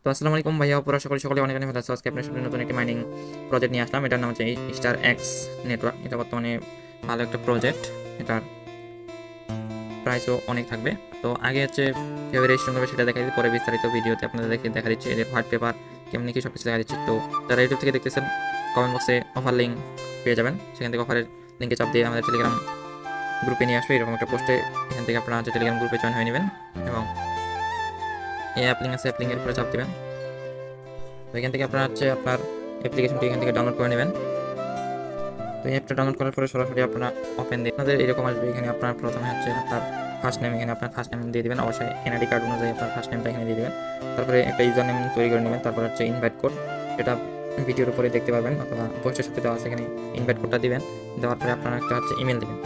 তো আসসালামু আলাইকুম ভাইয়া, অপরা সকলে সকলে অনেক অনেক ভালো আছো। আজকে আপনার সামনে নতুন একটি মাইনিং প্রজেক্ট নিয়ে আসলাম। এটার নাম হচ্ছে স্টার এক্স নেটওয়ার্ক। এটা বর্তমানে ভালো একটা প্রজেক্ট। এটার প্রাইসও অনেক থাকবে। তো আগে হচ্ছে কীভাবে রেজিস্ট্রেশন করবে সেটা দেখা দিচ্ছি, পরে বিস্তারিত ভিডিওতে আপনাদের দেখা দিচ্ছি এদের হোয়াইট পেপার কেমনি কি সব কিছু দেখা দিচ্ছি। তো যারা ইউটিউব থেকে দেখতেছেন কমেন্ট বক্সে অফার লিঙ্ক পেয়ে যাবেন, সেখান থেকে অফারের লিঙ্কে চাপ দিয়ে আমাদের টেলিগ্রাম গ্রুপে নিয়ে আসবে। এরকম একটা পোস্টে এখান থেকে আপনারা হচ্ছে টেলিগ্রাম গ্রুপে জয়েন হয়ে নেবেন এবং এই অ্যাপ লিঙ্ক আছে, অ্যাপ লিঙ্কের উপরে চাপ দেবেন। তো এখান থেকে আপনারা হচ্ছে আপনার অ্যাপ্লিকেশনটি এখান থেকে ডাউনলোড করে নেবেন। তো এই অ্যাপটা ডাউনলোড করার পরে সরাসরি আপনারা ওপেন দিয়ে আপনাদের এরকম আসবে। এখানে আপনার প্রথমে হচ্ছে আপনার ফার্স্ট নেম, এখানে আপনার ফার্স্ট নেম দিয়ে দেবেন, অবশ্যই এনআইডি কার্ড অনুযায়ী আপনার ফার্স্ট নেমটা এখানে দিয়ে দেবেন। তারপরে একটা ইউজার নেম তৈরি করে নেবেন। তারপর হচ্ছে ইনভাইট কোড, এটা ভিডিওর উপরে দেখতে পারবেন অথবা পোস্টের সাথে দেওয়া আছে। এখানে ইনভাইট কোডটা দিবেন, দেওয়ার পরে আপনারা একটা হচ্ছে ইমেল দেবেন।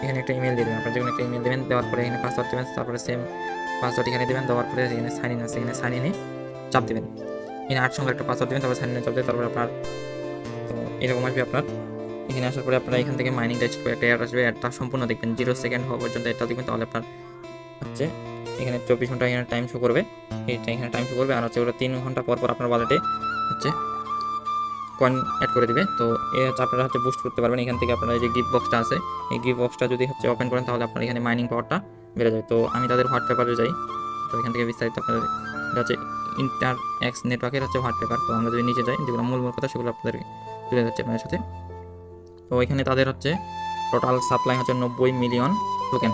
এখানে একটা ইমেল দিয়ে দেবেন, আপনার যেকোনো একটা ইমেল দেবেন। দেওয়ার পরে এখানে পাসওয়ার্ড দেবেন, তারপরে সেম পাসওয়ার্ড এখানে দেবেন। দেওয়ার পরে এখানে সাইন ইন আছে, এখানে সাইন ইনে চাপ দেবেন। এখানে 8 সংখ্যার একটা পাসওয়ার্ড দেবেন, তারপর সাইন ইনে চাপ দেবেন। তারপর আপনার তো এরকম আসবে আপনার। এখানে আসার পরে আপনারা এখান থেকে মাইনিং টেস্ট করে একটা অ্যাড আসবে। অ্যাডটা সম্পূর্ণ দেখবেন, 0 সেকেন্ড হওয়া পর্যন্ত এটা দেখবেন। তাহলে আপনার হচ্ছে এখানে 24 ঘন্টা এখানে টাইম শো করবে, এইটা এখানে টাইম শো করবে। আর হচ্ছে ওটা 3 ঘন্টা পর পর আপনার ওয়ালেটে হচ্ছে কয়েন অ্যাড করে দিবে। তো এই হচ্ছে আপনারা হচ্ছে বুস্ট করতে পারবেন। এখান থেকে আপনারা এই যে গিফট বক্সটা আছে, এই গিফট বক্সটা যদি হচ্ছে ওপেন করেন তাহলে আপনার এখানে মাইনিং পাওয়ারটা বেড়ে যায়। তো আমি তাদের হোয়াইট পেপারে যাই। তো এখান থেকে বিস্তারিত আপনাদের এটা হচ্ছে ইন্টার এক্স নেটওয়ার্কের হচ্ছে হোয়াইট পেপার। তো আমরা যদি নিচে যাই, যেগুলো মূল মূল কথা সেগুলো আপনাদের তুলে যাচ্ছে আপনাদের সাথে। তো এখানে তাদের হচ্ছে টোটাল সাপ্লাই হচ্ছে 90 মিলিয়ন টোকেন।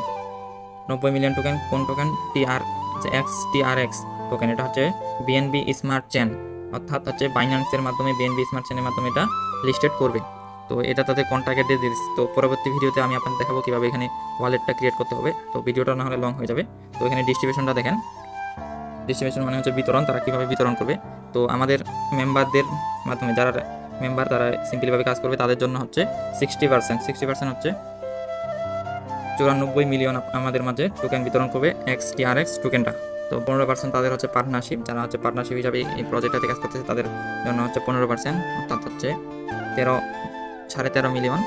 90 million token. কোন টোকেন? TRX token. এটা হচ্ছে বিএনবি স্মার্ট চেন, অর্থাৎ হচ্ছে বাইন্যান্সের মাধ্যমে বিএনবি স্মার্ট চেনের মাধ্যমে এটা লিস্টেড করবে। তো এটা তাদের কন্ট্রাক্টে দিয়ে দিচ্ছে। তো পরবর্তী ভিডিওতে আমি আপনাদের দেখাবো কীভাবে এখানে ওয়ালেটটা ক্রিয়েট করতে হবে। তো ভিডিওটা না হলে লং হয়ে যাবে। তো এখানে ডিস্ট্রিবিউশনটা দেখেন, ডিস্ট্রিবিউশন মানে হচ্ছে বিতরণ, তারা কীভাবে বিতরণ করবে। তো আমাদের মেম্বারদের মাধ্যমে যারা মেম্বার তারা সিম্পলিভাবে কাজ করবে, তাদের জন্য হচ্ছে 60% হচ্ছে 94 মিলিয়ন আমাদের মাঝে টোকেন বিতরণ করবে এক্সটিআরএক্স টোকেনটা। তো 15% তাদের হচ্ছে পার্টনারশিপ, যারা হচ্ছে পার্টনারশিপ হিসাবে এই প্রজেক্টটাতে কাজ করতেছে তাদের জন্য হচ্ছে 15%, অর্থাৎ হচ্ছে 13.5 মিলিয়ন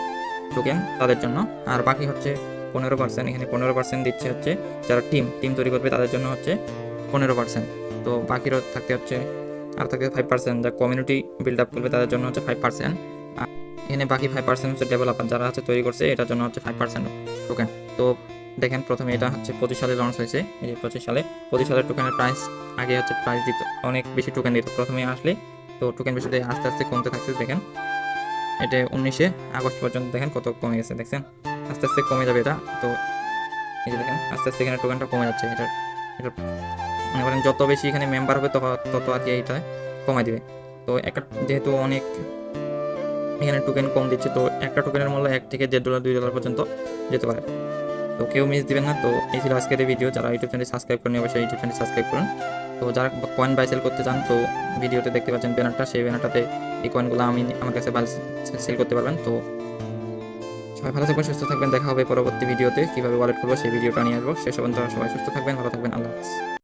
টোকেন তাদের জন্য। আর বাকি হচ্ছে 15%, এখানে 15% দিচ্ছে হচ্ছে যারা টিম তৈরি করবে তাদের জন্য হচ্ছে 15%। তো বাকিরও থাকতে হচ্ছে আর থাকতে 5% যা কমিউনিটি বিল্ড আপ করবে তাদের জন্য হচ্ছে 5%। এখানে বাকি 5% হচ্ছে ডেভেলপার যারা হচ্ছে তৈরি করছে, এটার জন্য হচ্ছে 5% টোকেন। তো দেখেন প্রথমে এটা হচ্ছে 25 সালে লঞ্চ হয়েছে। এই যে 25 সালের টোকেনের প্রাইস আগে হচ্ছে প্রাইস দিত অনেক বেশি টোকেন দিত প্রথমে আসলে। তো টোকেন বেশি দিয়ে আস্তে আস্তে কমতে থাকছে। দেখেন এটা 19 আগস্ট পর্যন্ত দেখেন কত কমে গেছে, দেখছেন আস্তে আস্তে কমে যাবে এটা। তো এই যে দেখেন আস্তে আস্তে এখানে টোকেনটা কমে যাচ্ছে। এটা মনে করেন যত বেশি এখানে মেম্বার হবে তত আর কি এইটা কমাই দিবে। তো একটা যেহেতু অনেক এখানে টোকেন কম দিচ্ছে, তো একটা টোকেনের মূল্য $1 থেকে $1.5 $2 পর্যন্ত যেতে পারে। তো কেউ মিস দিবেন না। তো এই ছিল আজকের এই ভিডিও। যারা ইউটিউব চ্যানেল সাবস্ক্রাইব করেন অবশ্যই ইউটিউব চ্যানেল সাবস্ক্রাইব করুন। তো যারা কয়েন বাই সেল করতে চান, তো ভিডিওতে দেখতে পাচ্ছেন ব্যানারটা, সেই ব্যানারটাতে এই কয়েনগুলো আমার কাছে সেল করতে পারবেন। তো সবাই ভালো থাকবেন, সুস্থ থাকবেন। দেখা হবে পরবর্তী ভিডিওতে, কীভাবে ওয়ালেট করবো সেই ভিডিওটা নিয়ে আসবো। শেষ পর্যন্ত সবাই সুস্থ থাকবেন, ভালো থাকবেন। আল্লাহ হাফেজ।